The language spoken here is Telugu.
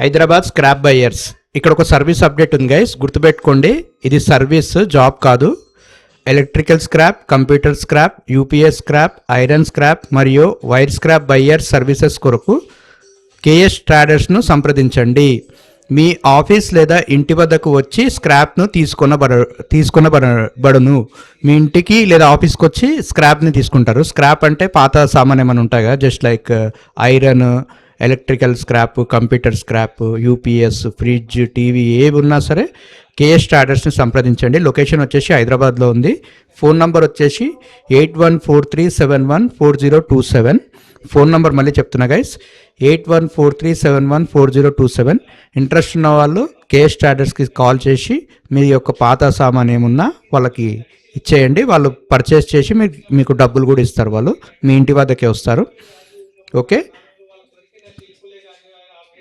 Hyderabad scrap buyers. ఇక్కడ ఒక సర్వీస్ అప్డేట్ ఉంది గైస్, గుర్తుపెట్టుకోండి. ఇది సర్వీస్, జాబ్ కాదు. Electrical scrap, computer scrap, UPS scrap, iron scrap మరియు వైర్ స్క్రాప్ బయ్యర్ సర్వీసెస్ కొరకు కేఎస్ ట్రేడర్స్ను సంప్రదించండి. మీ ఆఫీస్ లేదా ఇంటి వద్దకు వచ్చి స్క్రాప్ను తీసుకొనబడును. మీ ఇంటికి లేదా ఆఫీస్కి వచ్చి స్క్రాప్ని తీసుకుంటారు. స్క్రాప్ అంటే పాత సామాన్ ఏమైనా ఉంటాయి కదా, just like iron, electrical scrap, computer scrap, UPS, fridge, TV ఏవి ఉన్నా సరే కేఎస్ ట్రేడర్స్ని సంప్రదించండి. లొకేషన్ వచ్చేసి హైదరాబాద్లో ఉంది. ఫోన్ నంబర్ వచ్చేసి 8143714027. ఫోన్ నంబర్ మళ్ళీ చెప్తున్నా గైస్, 8143714027. ఇంట్రెస్ట్ ఉన్న వాళ్ళు కేఎస్ ట్రేడర్స్కి కాల్ చేసి మీ యొక్క పాత సామాన్ ఏమున్నా వాళ్ళకి ఇచ్చేయండి. వాళ్ళు పర్చేస్ చేసి మీకు డబ్బులు కూడా ఇస్తారు. వాళ్ళు మీ ఇంటి వద్దకే వస్తారు. ఓకే.